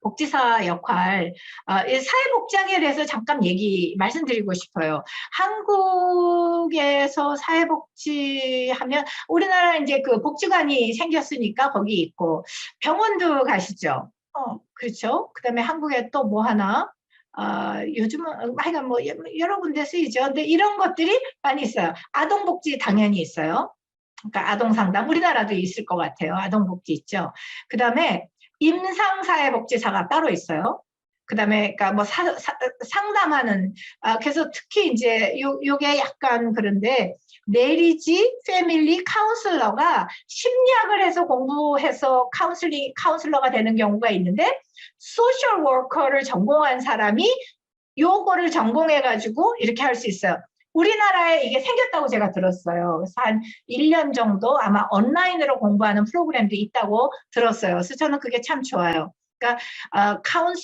복지사 역할, 이 사회복지학에 대해서 잠깐 말씀드리고 싶어요. 한국에서 사회복지 하면 우리나라 이제 그 복지관이 생겼으니까 거기 있고 병원도 가시죠. 그렇죠. 그다음에 한국에 또 뭐 하나? 요즘은 하여간 뭐 여러 군데 쓰이죠. 근데 이런 것들이 많이 있어요. 아동복지 당연히 있어요. 그러니까 아동상담 우리나라도 있을 것 같아요. 아동복지 있죠. 그다음에 임상사회복지사가 따로 있어요. 그다음에 그러니까 뭐 상담하는 그래서 특히 이제 요게 약간 그런데 내리지 패밀리 카운슬러가 심리학을 해서 공부해서 카운슬러가 되는 경우가 있는데 소셜 워커를 전공한 사람이 요거를 전공해 가지고 이렇게 할 수 있어요. 우리나라에 이게 생겼다고 제가 들었어요. 그래서 한 1년 정도 아마 온라인으로 공부하는 프로그램도 있다고 들었어요. 그래서 저는 그게 참 좋아요. 그러니까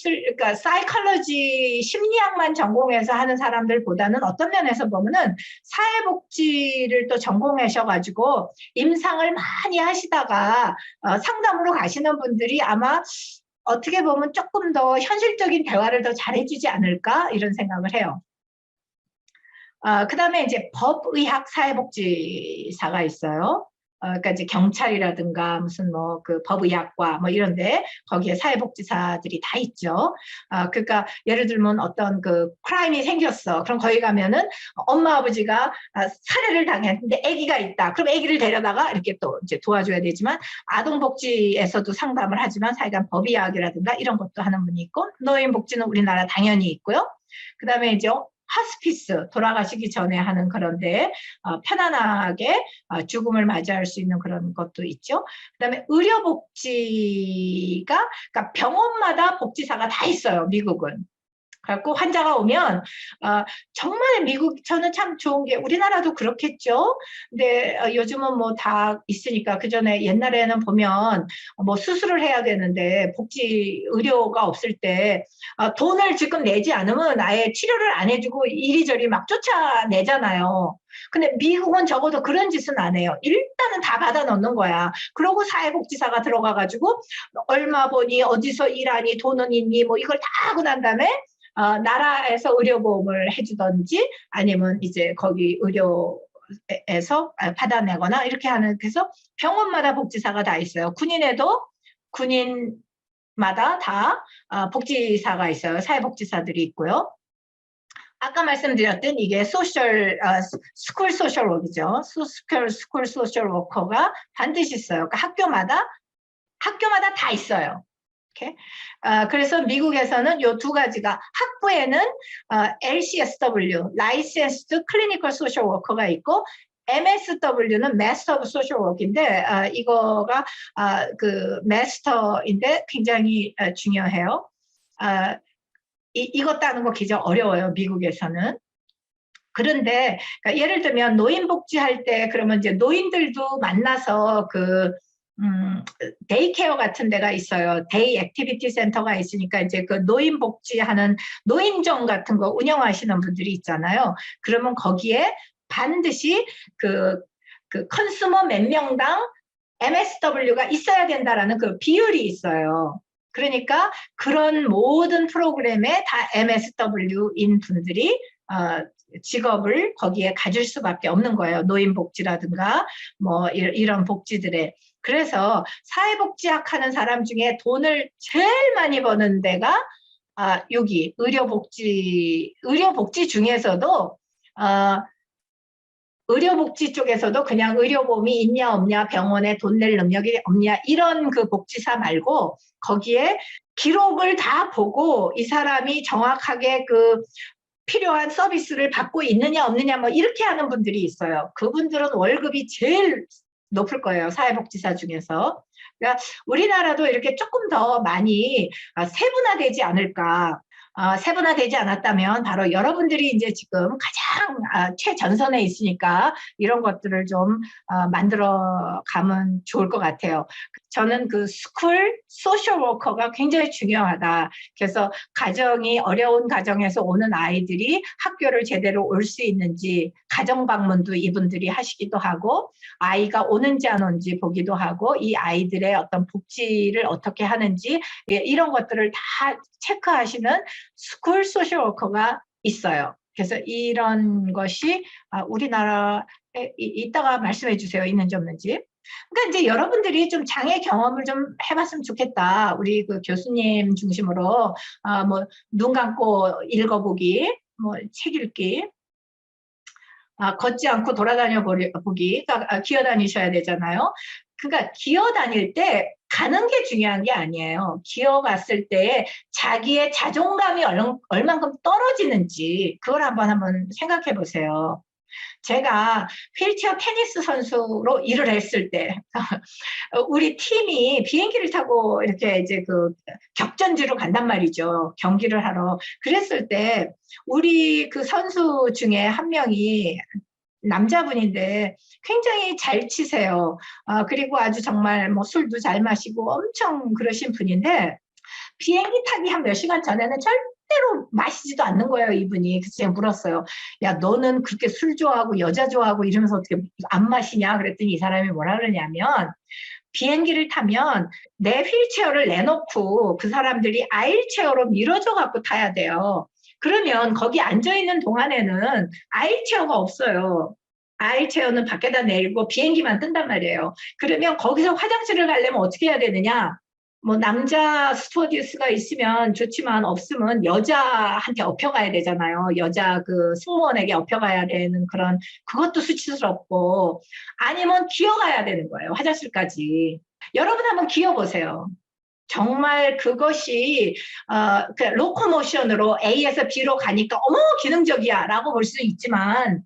그러니까 사이컬러지 심리학만 전공해서 하는 사람들보다는 어떤 면에서 보면은 사회복지를 또 전공하셔가지고 임상을 많이 하시다가 상담으로 가시는 분들이 아마 어떻게 보면 조금 더 현실적인 대화를 더 잘해주지 않을까 이런 생각을 해요. 그다음에 이제 법의학 사회복지사가 있어요. 그러니까 이제 경찰이라든가 무슨 뭐 그 법의학과 뭐 이런데 거기에 사회복지사들이 다 있죠. 그러니까 예를 들면 어떤 그 크라임이 생겼어. 그럼 거기 가면은 엄마 아버지가 살해를 당했는데 아기가 있다. 그럼 아기를 데려다가 이렇게 또 이제 도와줘야 되지만 아동복지에서도 상담을 하지만 사회관 법의학이라든가 이런 것도 하는 분이 있고 노인복지는 우리나라 당연히 있고요. 그다음에 이제 하스피스 돌아가시기 전에 하는 그런데 편안하게 죽음을 맞이할 수 있는 그런 것도 있죠. 그다음에 의료복지가 그러니까 병원마다 복지사가 다 있어요. 미국은. 그래갖고 환자가 오면 정말 미국 저는 참 좋은 게 우리나라도 그렇겠죠. 근데 요즘은 뭐 다 있으니까 그 전에 옛날에는 보면 뭐 수술을 해야 되는데 복지 의료가 없을 때 돈을 지금 내지 않으면 아예 치료를 안 해주고 이리저리 막 쫓아내잖아요. 근데 미국은 적어도 그런 짓은 안 해요. 일단은 다 받아 넣는 거야. 그러고 사회복지사가 들어가가지고 얼마 버니 어디서 일하니 돈은 있니 뭐 이걸 다 하고 난 다음에 나라에서 의료보험을 해주던지 아니면 이제 거기 의료에서 받아내거나 이렇게 하는 그래서 병원마다 복지사가 다 있어요. 군인에도 군인마다 다 복지사가 있어요. 사회복지사들이 있고요. 아까 말씀드렸던 이게 스쿨 소셜 워크죠. 스쿨 소셜 워커가 반드시 있어요. 그러니까 학교마다 다 있어요. 이렇게. 그래서 미국에서는 이 두 가지가 학부에는 LCSW, Licensed Clinical Social Worker가 있고 MSW는 Master of Social Work인데 이거가 그 Master인데 굉장히 중요해요. 이것 따는 거 굉장히 어려워요. 미국에서는. 그런데 그러니까 예를 들면 노인복지할 때 그러면 이제 노인들도 만나서 데이케어 같은 데가 있어요. 데이 액티비티 센터가 있으니까 이제 그 노인 복지하는 노인정 같은 거 운영하시는 분들이 있잖아요. 그러면 거기에 반드시 그 컨슈머 몇 명당 MSW가 있어야 된다라는 그 비율이 있어요. 그러니까 그런 모든 프로그램에 다 MSW인 분들이 직업을 거기에 가질 수밖에 없는 거예요. 노인복지라든가 뭐 이런 복지들에. 그래서 사회복지학 하는 사람 중에 돈을 제일 많이 버는 데가 여기 의료복지 중에서도 의료복지 쪽에서도 그냥 의료보험이 있냐 없냐 병원에 돈 낼 능력이 없냐 이런 그 복지사 말고 거기에 기록을 다 보고 이 사람이 정확하게 그 필요한 서비스를 받고 있느냐 없느냐 뭐 이렇게 하는 분들이 있어요. 그분들은 월급이 제일 높을 거예요. 사회복지사 중에서. 그러니까 우리나라도 이렇게 조금 더 많이 세분화되지 않을까. 세분화되지 않았다면 바로 여러분들이 이제 지금 가장 최전선에 있으니까 이런 것들을 좀 만들어 가면 좋을 것 같아요. 저는 그 스쿨 소셜 워커가 굉장히 중요하다. 그래서 가정이 어려운 가정에서 오는 아이들이 학교를 제대로 올 수 있는지 가정 방문도 이분들이 하시기도 하고 아이가 오는지 안 오는지 보기도 하고 이 아이들의 어떤 복지를 어떻게 하는지 이런 것들을 다 체크하시는 스쿨 소셜 워커가 있어요. 그래서 이런 것이 우리나라에 이따가 말씀해 주세요. 있는지 없는지. 그러니까 이제 여러분들이 좀 장애 경험을 좀 해봤으면 좋겠다. 우리 그 교수님 중심으로 뭐 눈 감고 읽어보기, 뭐 책 읽기, 걷지 않고 돌아다녀 보기, 그러니까 기어다니셔야 되잖아요. 그러니까 기어다닐 때 가는 게 중요한 게 아니에요. 기어갔을 때 자기의 자존감이 얼만큼 떨어지는지 그걸 한번 생각해 보세요. 제가 휠체어 테니스 선수로 일을 했을 때 우리 팀이 비행기를 타고 이렇게 이제 그 격전지로 간단 말이죠. 경기를 하러. 그랬을 때 우리 그 선수 중에 한 명이 남자분인데 굉장히 잘 치세요. 그리고 아주 정말 뭐 술도 잘 마시고 엄청 그러신 분인데 비행기 타기 한 몇 시간 전에는 절대로 마시지도 않는 거예요, 이분이. 그래서 제가 물었어요. 야, 너는 그렇게 술 좋아하고 여자 좋아하고 이러면서 어떻게 안 마시냐? 그랬더니 이 사람이 뭐라 그러냐면 비행기를 타면 내 휠체어를 내놓고 그 사람들이 아일체어로 밀어줘 갖고 타야 돼요. 그러면 거기 앉아있는 동안에는 아일체어가 없어요. 아일체어는 밖에다 내리고 비행기만 뜬단 말이에요. 그러면 거기서 화장실을 가려면 어떻게 해야 되느냐? 뭐 남자 스튜어디스가 있으면 좋지만 없으면 여자한테 업혀가야 되잖아요. 여자 그 승무원에게 업혀가야 되는 그런 그것도 수치스럽고 아니면 기어가야 되는 거예요. 화장실까지. 여러분 한번 기어보세요. 정말 그것이 그 로코모션으로 A에서 B로 가니까 어머 기능적이야 라고 볼 수 있지만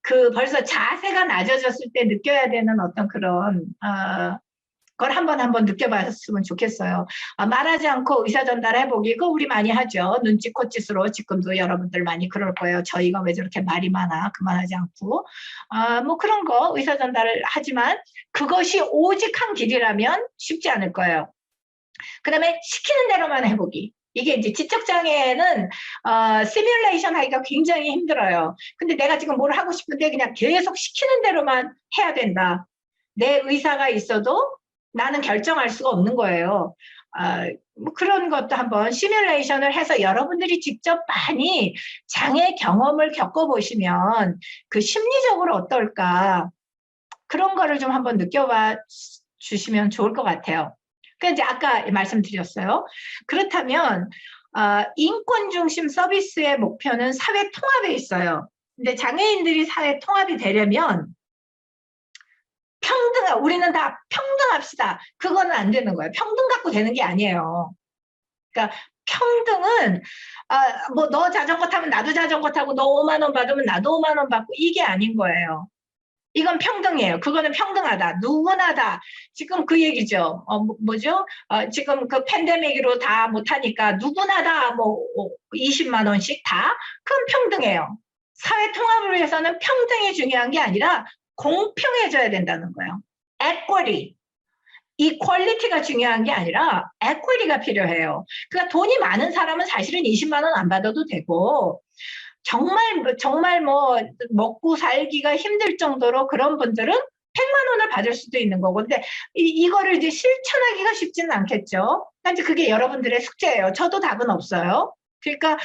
그 벌써 자세가 낮아졌을 때 느껴야 되는 어떤 그런 그걸 한번 느껴봤으면 좋겠어요. 말하지 않고 의사 전달해보기, 그거 우리 많이 하죠. 눈짓 콧짓으로 지금도 여러분들 많이 그럴 거예요. 저희가 왜 저렇게 말이 많아? 그만하지 않고. 뭐 그런 거 의사 전달을 하지만 그것이 오직 한 길이라면 쉽지 않을 거예요. 그 다음에 시키는 대로만 해보기. 이게 이제 지적장애는 시뮬레이션 하기가 굉장히 힘들어요. 근데 내가 지금 뭘 하고 싶은데 그냥 계속 시키는 대로만 해야 된다. 내 의사가 있어도 나는 결정할 수가 없는 거예요. 뭐 그런 것도 한번 시뮬레이션을 해서 여러분들이 직접 많이 장애 경험을 겪어보시면 그 심리적으로 어떨까 그런 거를 좀 한번 느껴봐 주시면 좋을 것 같아요. 그러니까 이제 아까 말씀드렸어요. 그렇다면 인권 중심 서비스의 목표는 사회 통합에 있어요. 근데 장애인들이 사회 통합이 되려면 우리는 다 평등합시다. 그거는 안 되는 거예요. 평등 갖고 되는 게 아니에요. 그러니까 평등은 뭐 너 자전거 타면 나도 자전거 타고 너 5만 원 받으면 나도 5만 원 받고 이게 아닌 거예요. 이건 평등이에요. 그거는 평등하다. 누구나 다. 지금 그 얘기죠. 뭐죠? 지금 그 팬데믹으로 다 못하니까 누구나 다 뭐 20만 원씩 다? 그건 평등해요. 사회 통합을 위해서는 평등이 중요한 게 아니라 공평해져야 된다는 거예요. equity. 이 퀄리티가 중요한 게 아니라 equity가 필요해요. 그러니까 돈이 많은 사람은 사실은 20만 원 안 받아도 되고 정말 뭐 먹고 살기가 힘들 정도로 그런 분들은 100만 원을 받을 수도 있는 거고 근데 이거를 이제 실천하기가 쉽지는 않겠죠. 이제 그게 여러분들의 숙제예요. 저도 답은 없어요. 그러니까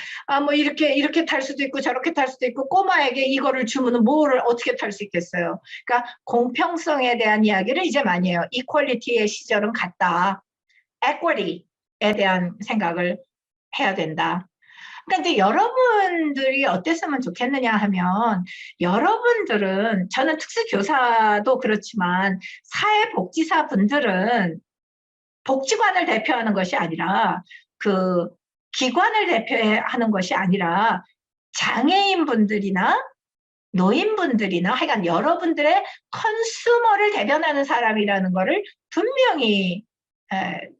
뭐 이렇게 탈 수도 있고 저렇게 탈 수도 있고 꼬마에게 이거를 주면은 뭐를 어떻게 탈 수 있겠어요. 그러니까 공평성에 대한 이야기를 이제 많이 해요. 이퀄리티의 시절은 갔다. equity에 대한 생각을 해야 된다. 그러니까 이제 여러분들이 어땠으면 좋겠느냐 하면 여러분들은 저는 특수교사도 그렇지만 사회복지사 분들은 복지관을 대표하는 것이 아니라 그 기관을 대표하는 것이 아니라 장애인분들이나 노인분들이나 하여간 여러분들의 컨슈머를 대변하는 사람이라는 것을 분명히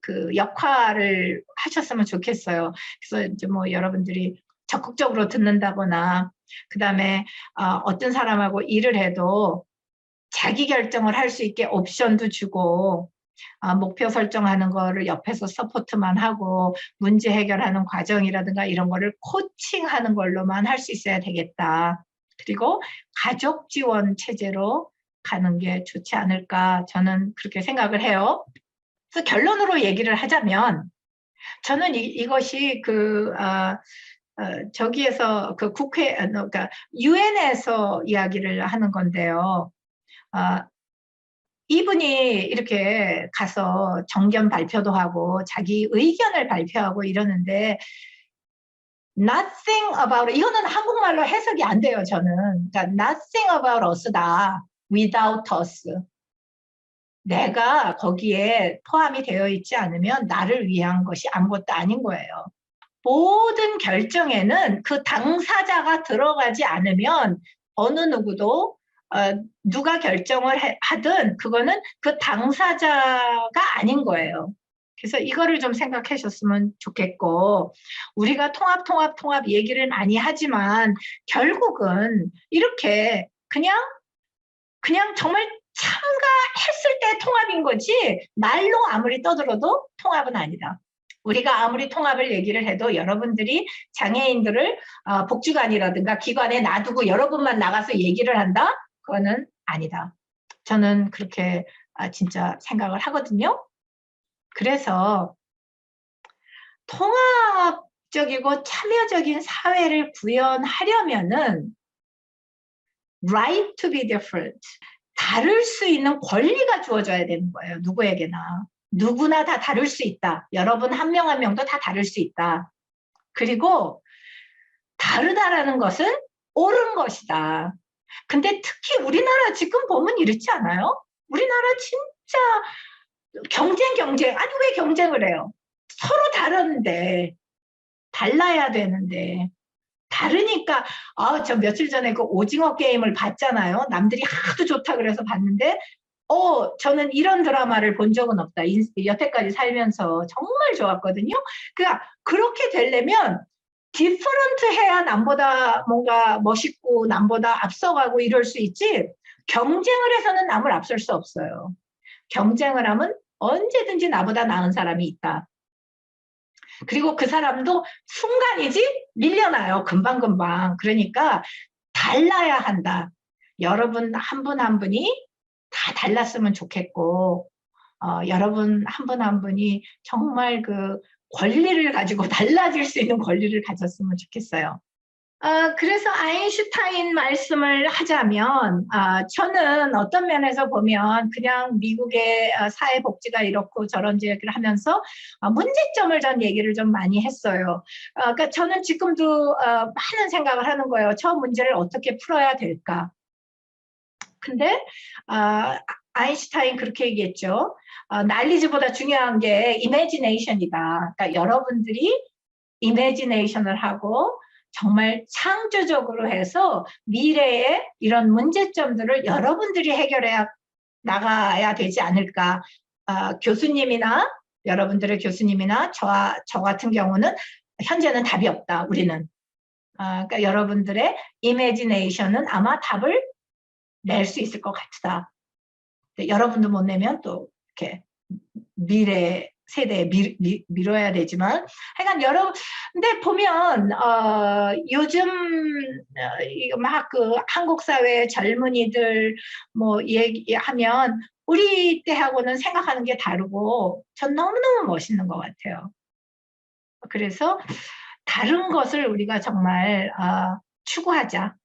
그 역할을 하셨으면 좋겠어요. 그래서 이제 뭐 여러분들이 적극적으로 듣는다거나, 그 다음에 어떤 사람하고 일을 해도 자기 결정을 할 수 있게 옵션도 주고, 목표 설정하는 거를 옆에서 서포트만 하고 문제 해결하는 과정이라든가 이런 거를 코칭하는 걸로만 할 수 있어야 되겠다. 그리고 가족 지원 체제로 가는 게 좋지 않을까, 저는 그렇게 생각을 해요. 그래서 결론으로 얘기를 하자면, 저는 이것이 저기에서 그 그러니까 유엔에서 이야기를 하는 건데요. 이분이 이렇게 가서 정견 발표도 하고 자기 의견을 발표하고 이러는데, nothing about, 이거는 한국말로 해석이 안 돼요, 저는. 그러니까 nothing about us다. without us. 내가 거기에 포함이 되어 있지 않으면 나를 위한 것이 아무것도 아닌 거예요. 모든 결정에는 그 당사자가 들어가지 않으면 어느 누구도 누가 결정을 하든 그거는 그 당사자가 아닌 거예요. 그래서 이거를 좀 생각하셨으면 좋겠고, 우리가 통합 얘기를 많이 하지만 결국은 이렇게 그냥 정말 참가했을 때 통합인 거지, 말로 아무리 떠들어도 통합은 아니다. 우리가 아무리 통합을 얘기를 해도 여러분들이 장애인들을 복지관이라든가 기관에 놔두고 여러분만 나가서 얘기를 한다? 그거는 아니다. 저는 그렇게 진짜 생각을 하거든요. 그래서 통합적이고 참여적인 사회를 구현하려면은 right to be different, 다를 수 있는 권리가 주어져야 되는 거예요. 누구에게나. 누구나 다 다를 수 있다. 여러분 한 명 한 명도 다 다를 수 있다. 그리고 다르다라는 것은 옳은 것이다. 근데 특히 우리나라 지금 보면 이렇지 않아요? 우리나라 진짜 경쟁. 아니 왜 경쟁을 해요? 서로 다른데, 달라야 되는데. 다르니까, 저 며칠 전에 그 오징어 게임을 봤잖아요. 남들이 하도 좋다 그래서 봤는데, 저는 이런 드라마를 본 적은 없다. 여태까지 살면서 정말 좋았거든요. 그러니까 그렇게 되려면 디퍼런트 해야 남보다 뭔가 멋있고 남보다 앞서가고 이럴 수 있지, 경쟁을 해서는 남을 앞설 수 없어요. 경쟁을 하면 언제든지 나보다 나은 사람이 있다. 그리고 그 사람도 순간이지 밀려나요. 금방금방. 그러니까 달라야 한다. 여러분 한 분 한 분이 다 달랐으면 좋겠고, 여러분 한 분 한 분이 정말 그 권리를 가지고 달라질 수 있는 권리를 가졌으면 좋겠어요. 그래서 아인슈타인 말씀을 하자면, 저는 어떤 면에서 보면 그냥 미국의 사회복지가 이렇고 저런지 얘기를 하면서 문제점을 전 얘기를 좀 많이 했어요. 그러니까 저는 지금도 많은 생각을 하는 거예요. 저 문제를 어떻게 풀어야 될까? 근데 아인슈타인 그렇게 얘기했죠. 난리지보다 중요한 게 이미지네이션이다. 그러니까 여러분들이 이미지네이션을 하고 정말 창조적으로 해서 미래의 이런 문제점들을 여러분들이 해결해 나가야 되지 않을까. 교수님이나 여러분들의 교수님이나 저 같은 경우는 현재는 답이 없다. 우리는. 그러니까 여러분들의 이미지네이션은 아마 답을 낼 수 있을 것 같다. 여러분도 못 내면 또 이렇게 미래 세대에 미뤄야 되지만, 하여간 여러분, 근데 보면 요즘 막 그 한국 사회 젊은이들 뭐 얘기하면 우리 때하고는 생각하는 게 다르고 전 너무너무 멋있는 것 같아요. 그래서 다른 것을 우리가 정말 추구하자.